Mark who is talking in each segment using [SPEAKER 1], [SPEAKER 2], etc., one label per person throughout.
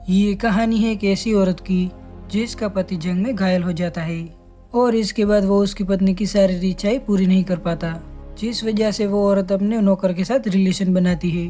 [SPEAKER 1] ये कहानी है एक ऐसी औरत की जिसका पति जंग में घायल हो जाता है और इसके बाद वो उसकी पत्नी की सारी इच्छाएं पूरी नहीं कर पाता, जिस वजह से वो औरत अपने नौकर के साथ रिलेशन बनाती है।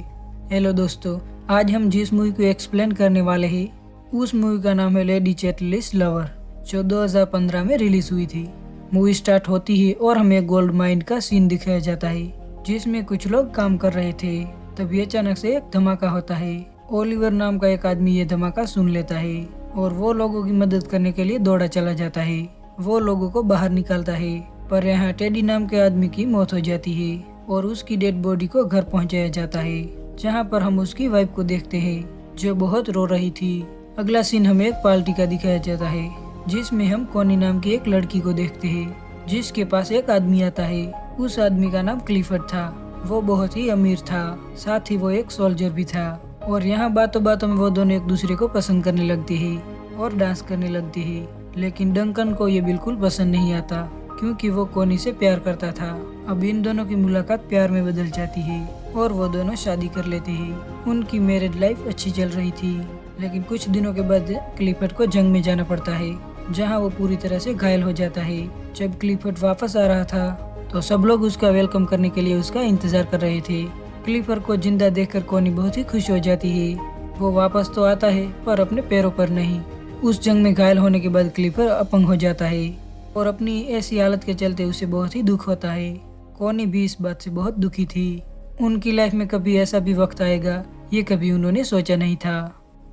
[SPEAKER 1] हेलो दोस्तों, आज हम जिस मूवी को एक्सप्लेन करने वाले हैं उस मूवी का नाम है लेडी चैटलिस्ट लवर, जो 2015 में रिलीज हुई थी। मूवी स्टार्ट होती है और हमें गोल्ड माइन का सीन दिखाया जाता है जिसमें कुछ लोग काम कर रहे थे। तभी अचानक से एक धमाका होता है। ओलिवर नाम का एक आदमी ये धमाका सुन लेता है और वो लोगों की मदद करने के लिए दौड़ा चला जाता है। वो लोगों को बाहर निकालता है, पर यहाँ टेडी नाम के आदमी की मौत हो जाती है और उसकी डेड बॉडी को घर पहुंचाया जाता है, जहाँ पर हम उसकी वाइफ को देखते हैं जो बहुत रो रही थी। अगला सीन हमें एक पार्टी का दिखाया जाता है जिसमें हम कोनी नाम की एक लड़की को देखते हैं जिसके पास एक आदमी आता है। उस आदमी का नाम क्लिफर्ड था। वो बहुत ही अमीर था, साथ ही वो एक सोल्जर भी था। और यहाँ बातों बातों में वो दोनों एक दूसरे को पसंद करने लगते हैं और डांस करने लगते हैं। लेकिन डंकन को ये बिल्कुल पसंद नहीं आता क्योंकि वो कोनी से प्यार करता था। अब इन दोनों की मुलाकात प्यार में बदल जाती है और वो दोनों शादी कर लेते हैं। उनकी मैरिड लाइफ अच्छी चल रही थी, लेकिन कुछ दिनों के बाद क्लिफर्ड को जंग में जाना पड़ता है, जहाँ वो पूरी तरह से घायल हो जाता है। जब क्लिफर्ड वापस आ रहा था तो सब लोग उसका वेलकम करने के लिए उसका इंतजार कर रहे थे। क्लिफर्ड को जिंदा देखकर कोनी बहुत ही खुश हो जाती है। वो वापस तो आता है पर अपने पैरों पर नहीं। उस जंग में घायल होने के बाद क्लिफर्ड अपंग हो जाता है और अपनी ऐसी हालत के चलते उसे बहुत ही दुख होता है। कोनी भी इस बात से बहुत दुखी थी। उनकी लाइफ में कभी ऐसा भी वक्त आएगा ये कभी उन्होंने सोचा नहीं था।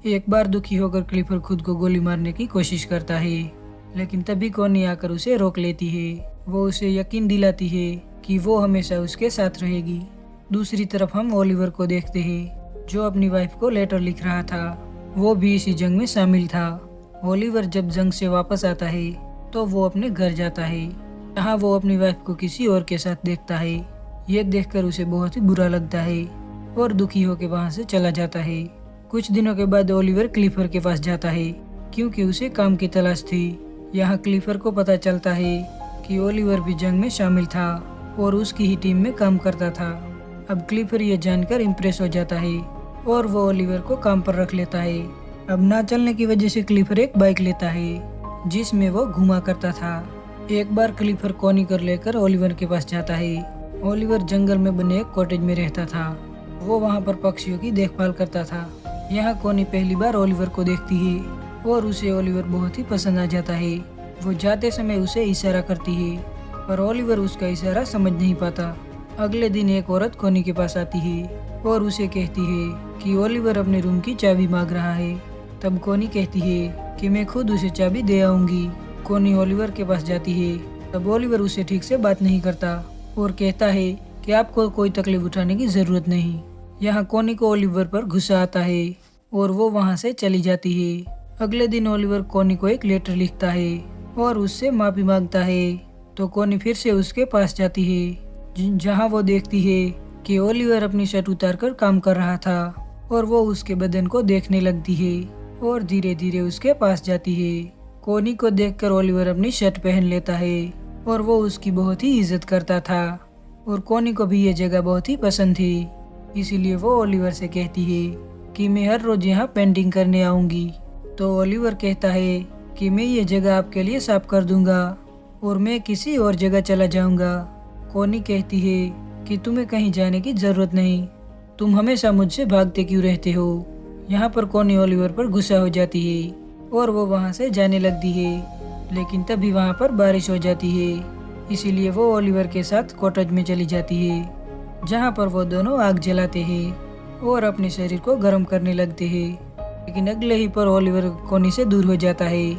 [SPEAKER 1] एक बार दुखी होकर क्लिफर्ड खुद को गोली मारने की कोशिश करता है, लेकिन तभी कोनी आकर उसे रोक लेती है। वो उसे यकीन दिलाती है कि वो हमेशा उसके साथ रहेगी। दूसरी तरफ हम ओलिवर को देखते हैं जो अपनी वाइफ को लेटर लिख रहा था। वो भी इसी जंग में शामिल था। ओलिवर जब जंग से वापस आता है तो वो अपने घर जाता है, जहाँ वो अपनी वाइफ को किसी और के साथ देखता है। ये देखकर उसे बहुत ही बुरा लगता है और दुखी होकर वहाँ से चला जाता है। कुछ दिनों के बाद ओलिवर क्लिफर्ड के पास जाता है क्योंकि उसे काम की तलाश थी। यहाँ क्लिफर्ड को पता चलता है कि ओलिवर भी जंग में शामिल था और उसकी ही टीम में काम करता था। अब क्लिफर्ड ये जानकर इम्प्रेस हो जाता है और वो ओलिवर को काम पर रख लेता है। अब ना चलने की वजह से क्लिफर्ड एक बाइक लेता है जिसमें वो घुमा करता था। एक बार क्लिफर्ड कोनी कर लेकर ओलिवर के पास जाता है। ओलिवर जंगल में बने एक कॉटेज में रहता था। वो वहाँ पर पक्षियों की देखभाल करता था। यहाँ कोनी पहली बार ओलिवर को देखती है और उसे ओलिवर बहुत ही पसंद आ जाता है। वो जाते समय उसे इशारा करती है पर ओलिवर उसका इशारा समझ नहीं पाता। अगले दिन एक औरत कोनी के पास आती है और उसे कहती है कि ओलिवर अपने रूम की चाबी मांग रहा है। तब कोनी कहती है कि मैं खुद उसे चाबी दे आऊंगी। कोनी ओलिवर के पास जाती है। तब ओलिवर उसे ठीक से बात नहीं करता और कहता है कि आपको कोई तकलीफ उठाने की जरूरत नहीं। यहाँ कोनी को ओलिवर पर गुस्सा आता है और वो वहाँ से चली जाती है। अगले दिन ओलिवर कोनी को एक लेटर लिखता है और उससे माफी मांगता है। तो कोनी फिर से उसके पास जाती है, जहाँ वो देखती है कि ओलिवर अपनी शर्ट उतारकर काम कर रहा था और वो उसके बदन को देखने लगती है और धीरे धीरे उसके पास जाती है। कोनी को देखकर ओलिवर अपनी शर्ट पहन लेता है और वो उसकी बहुत ही इज्जत करता था और कोनी को भी ये जगह बहुत ही पसंद थी। इसीलिए वो ओलिवर से कहती है कि मैं हर रोज यहाँ पेंटिंग करने आऊंगी। तो ओलिवर कहता है कि मैं ये जगह आपके लिए साफ कर दूंगा और मैं किसी और जगह चला जाऊंगा। कोनी कहती है कि तुम्हें कहीं जाने की जरूरत नहीं, तुम हमेशा मुझसे भागते क्यों रहते हो। यहाँ पर कोनी ओलिवर पर गुस्सा हो जाती है और वो वहाँ से जाने लगती है, लेकिन तभी वहाँ पर बारिश हो जाती है। इसीलिए वो ओलिवर के साथ कॉटेज में चली जाती है, जहाँ पर वो दोनों आग जलाते हैं और अपने शरीर को गर्म करने लगते हैं। लेकिन अगले ही पर ओलिवर कोनी से दूर हो जाता है।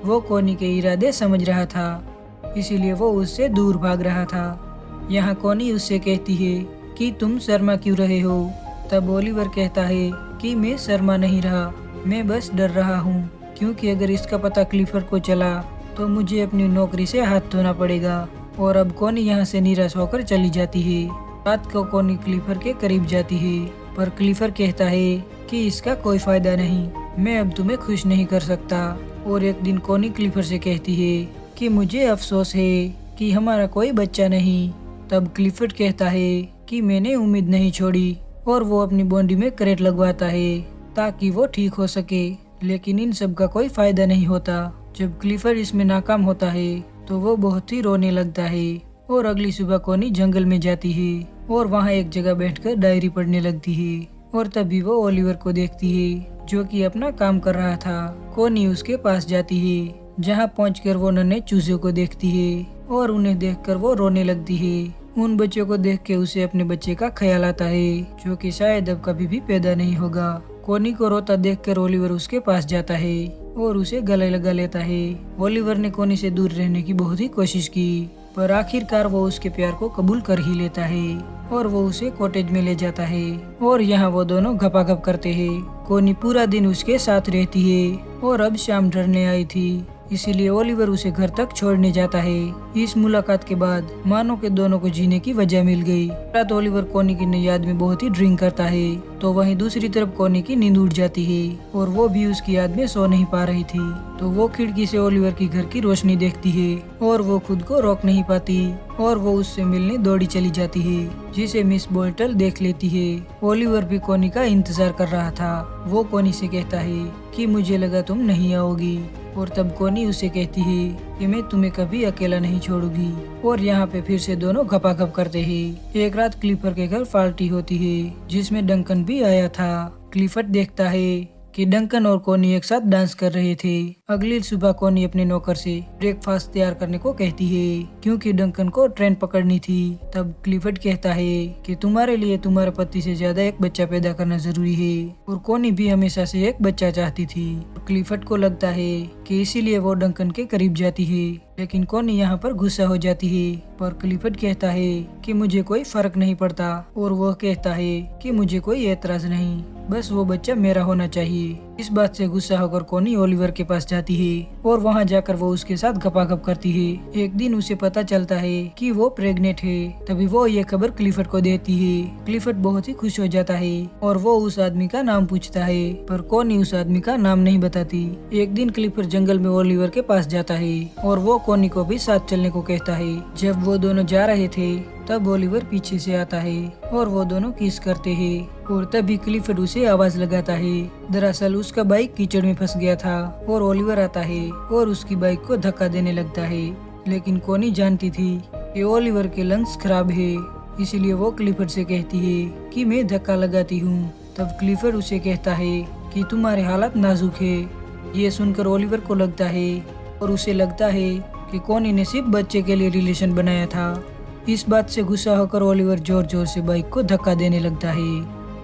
[SPEAKER 1] वो कोनी के इरादे समझ रहा था, इसीलिए वो उससे दूर भाग रहा था। यहाँ कोनी उससे कहती है कि तुम शर्मा क्यों रहे हो। तब ओलिवर कहता है कि मैं शर्मा नहीं रहा, मैं बस डर रहा हूँ क्योंकि अगर इसका पता क्लिफर्ड को चला तो मुझे अपनी नौकरी से हाथ धोना पड़ेगा। और अब कोनी यहाँ से निराश होकर चली जाती है। रात को कोनी क्लिफर्ड के करीब जाती है पर क्लिफर्ड कहता है कि इसका कोई फायदा नहीं, मैं अब तुम्हें खुश नहीं कर सकता। और एक दिन कोनी क्लिफर्ड से कहती है कि मुझे अफसोस है कि हमारा कोई बच्चा नहीं। तब क्लिफर्ड कहता है कि मैंने उम्मीद नहीं छोड़ी और वो अपनी बॉडी में करेंट लगवाता है ताकि वो ठीक हो सके। लेकिन इन सब का कोई फायदा नहीं होता। जब क्लिफर्ड इसमें नाकाम होता है तो वो बहुत ही रोने लगता है और अगली सुबह कोनी जंगल में जाती है और वहाँ एक जगह बैठकर डायरी पढ़ने लगती है। और तभी वो ओलिवर को देखती है जो कि अपना काम कर रहा था। कोनी उसके पास जाती है, जहाँ पहुंचकर वो नन्हे चूजे को देखती है और उन्हें देखकर वो रोने लगती है। उन बच्चों को देख के उसे अपने बच्चे का ख्याल आता है जो कि शायद अब कभी भी पैदा नहीं होगा। कोनी को रोता देखकर ओलिवर उसके पास जाता है और उसे गले लगा लेता है। ओलिवर ने कोनी से दूर रहने की बहुत ही कोशिश की, पर आखिरकार वो उसके प्यार को कबूल कर ही लेता है और वो उसे कॉटेज में ले जाता है और यहाँ वो दोनों गपागप करते हैं। कोनी पूरा दिन उसके साथ रहती है और अब शाम ढलने आई थी, इसीलिए ओलिवर उसे घर तक छोड़ने जाता है। इस मुलाकात के बाद मानो के दोनों को जीने की वजह मिल गई। रात ओलिवर कोनी की याद में बहुत ही ड्रिंक करता है, तो वहीं दूसरी तरफ कोनी की नींद उड़ जाती है और वो भी उसकी याद में सो नहीं पा रही थी। तो वो खिड़की से ओलिवर की घर की रोशनी देखती है और वो खुद को रोक नहीं पाती और वो उससे मिलने दौड़ी चली जाती है, जिसे मिस बोल्टल देख लेती है। ओलिवर भी कोनी का इंतजार कर रहा था। वो कोनी से कहता है कि मुझे लगा तुम नहीं आओगी, और तब कोनी उसे कहती है कि मैं तुम्हें कभी अकेला नहीं छोड़ूंगी। और यहाँ पे फिर से दोनों गपागप करते हैं। एक रात क्लिफर्ड के घर पार्टी होती है जिसमें डंकन भी आया था। क्लिफर्ड देखता है कि डंकन और कोनी एक साथ डांस कर रहे थे। अगली सुबह कोनी अपने नौकर से ब्रेकफास्ट तैयार करने को कहती है क्योंकि डंकन को ट्रेन पकड़नी थी। तब क्लिफर्ड कहता है कि तुम्हारे लिए तुम्हारे पति से ज्यादा एक बच्चा पैदा करना जरूरी है, और कोनी भी हमेशा से एक बच्चा चाहती थी। क्लिफर्ड को लगता है कि इसीलिए वो डंकन के करीब जाती है, लेकिन कोनी यहाँ पर गुस्सा हो जाती है। पर क्लिफर्ड कहता है कि मुझे कोई फर्क नहीं पड़ता, और वो कहता है कि मुझे कोई एतराज नहीं, बस वो बच्चा मेरा होना चाहिए। इस बात से गुस्सा होकर कोनी ओलिवर के पास जाती है और वहाँ जाकर वो उसके साथ गपागप करती है। एक दिन उसे पता चलता है कि वो प्रेग्नेंट है। तभी वो ये खबर क्लिफर्ड को देती है। क्लिफर्ड बहुत ही खुश हो जाता है और वो उस आदमी का नाम पूछता है, पर कोनी उस आदमी का नाम नहीं बताती। एक दिन क्लिफर्ड जंगल में ओलिवर के पास जाता है और वो कोनी को भी साथ चलने को कहता है। जब वो दोनों जा रहे थे तब ओलिवर पीछे से आता है और वो दोनों किस करते हैं, और तभी क्लिफर्ड उसे आवाज लगाता है। दरअसल उसका बाइक कीचड़ में फंस गया था और ओलिवर आता है और उसकी बाइक को धक्का देने लगता है। लेकिन कोनी जानती थी कि ओलिवर के लंग्स खराब है, इसीलिए वो क्लिफर्ड से कहती है कि मैं धक्का लगाती हूँ। तब क्लिफर्ड उसे कहता है कि तुम्हारे हालात नाजुक है। ये सुनकर ओलिवर को लगता है और उसे लगता है कि कोनी ने सिर्फ बच्चे के लिए रिलेशन बनाया था। इस बात से गुस्सा होकर ओलिवर जोर जोर से बाइक को धक्का देने लगता है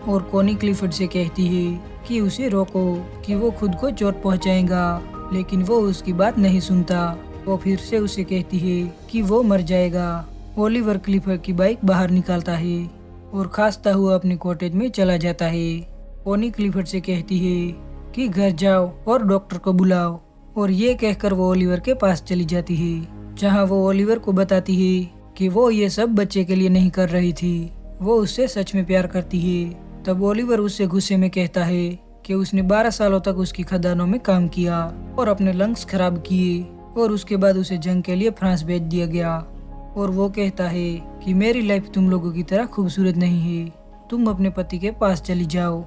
[SPEAKER 1] और कोनी क्लिफर्ड से कहती है कि उसे रोको कि वो खुद को चोट पहुंचाएगा, लेकिन वो उसकी बात नहीं सुनता। वो फिर से उसे कहती है कि वो मर जाएगा। ओलिवर क्लिफर्ड की बाइक बाहर निकालता है और खांसता हुआ अपने कॉटेज में चला जाता है। कोनी क्लिफर्ड से कहती है कि घर जाओ और डॉक्टर को बुलाओ, और ये कहकर वो ओलिवर के पास चली जाती है, जहाँ वो ओलिवर को बताती है कि वो ये सब बच्चे के लिए नहीं कर रही थी, वो उससे सच में प्यार करती है। तब ओलिवर उससे गुस्से में कहता है कि उसने 12 सालों तक उसकी खदानों में काम किया और अपने लंग्स खराब किए, और उसके बाद उसे जंग के लिए फ्रांस भेज दिया गया। और वो कहता है कि मेरी लाइफ तुम लोगों की तरह खूबसूरत नहीं है, तुम अपने पति के पास चली जाओ।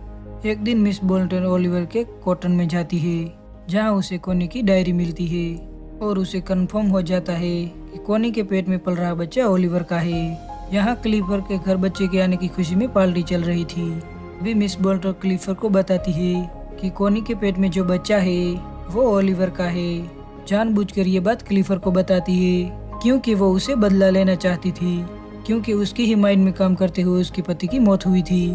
[SPEAKER 1] एक दिन मिस बोल्टन ओलिवर के कॉटन में जाती है, जहाँ उसे कोनी की डायरी मिलती है और उसे कंफर्म हो जाता है कि कोनी के पेट में पल रहा बच्चा ओलिवर का है। यहाँ क्लिफर्ड के घर बच्चे के आने की खुशी में पार्टी चल रही थी। भी मिस बोल्टन क्लिफर्ड को बताती है कि कोनी के पेट में जो बच्चा है वो ओलिवर का है। जानबूझकर ये बात क्लिफर्ड को बताती है क्योंकि वो उसे बदला लेना चाहती थी, क्योंकि उसकी ही माइंड में काम करते हुए उसके पति की मौत हुई थी।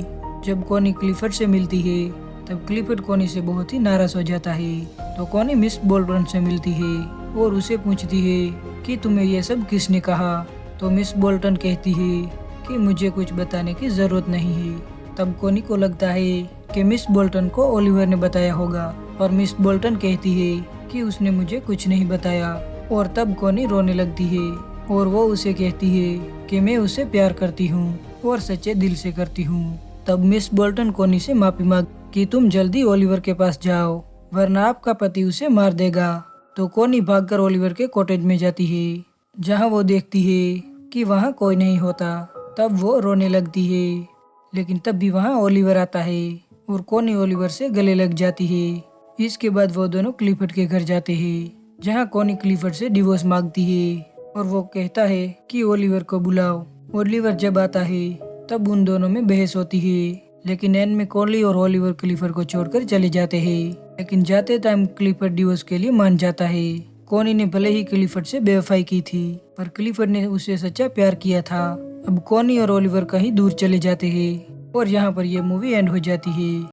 [SPEAKER 1] जब कोनी क्लिफर्ड से मिलती है तब क्लिफर्ड कोनी से बहुत ही नाराज हो जाता है। तो कोनी मिस बोल्टन से मिलती है और उसे पूछती है कि तुम्हें ये सब किसने कहा। तो मिस बोल्टन कहती है कि मुझे कुछ बताने की जरूरत नहीं है। तब कोनी को लगता है कि मिस बोल्टन को ओलिवर ने बताया होगा, और मिस बोल्टन कहती है कि उसने मुझे कुछ नहीं बताया। और तब कोनी रोने लगती है और वो उसे कहती है कि मैं उसे प्यार करती हूँ और सच्चे दिल से करती हूँ। तब मिस बोल्टन कोनी से माफी मांग कि तुम जल्दी ओलिवर के पास जाओ, वरना आपका पति उसे मार देगा। तो कोनी भागकर ओलिवर के कॉटेज में जाती है, जहाँ वो देखती है कि वहाँ कोई नहीं होता। तब वो रोने लगती है, लेकिन तब भी वहाँ ओलिवर आता है और कोनी ओलिवर से गले लग जाती है इसके बाद वो दोनों क्लिफर्ड के घर जाते हैं, जहाँ कॉनी क्लिफर्ड से डिवोर्स मांगती है और वो कहता है कि ओलिवर को बुलाओ। ओलिवर जब आता है तब उन दोनों में बहस होती है, लेकिन एंड में कॉली और ओलिवर क्लिफर्ड को छोड़कर चले जाते हैं। लेकिन जाते टाइम क्लिफर्ड डिवोर्स के लिए मान जाता है। कॉनी ने भले ही क्लिफर्ड से बेवफाई की थी, पर क्लिफर्ड ने उससे सच्चा प्यार किया था। अब कॉनी और ओलिवर कहीं दूर चले जाते हैं और यहाँ पर यह मूवी एंड हो जाती है।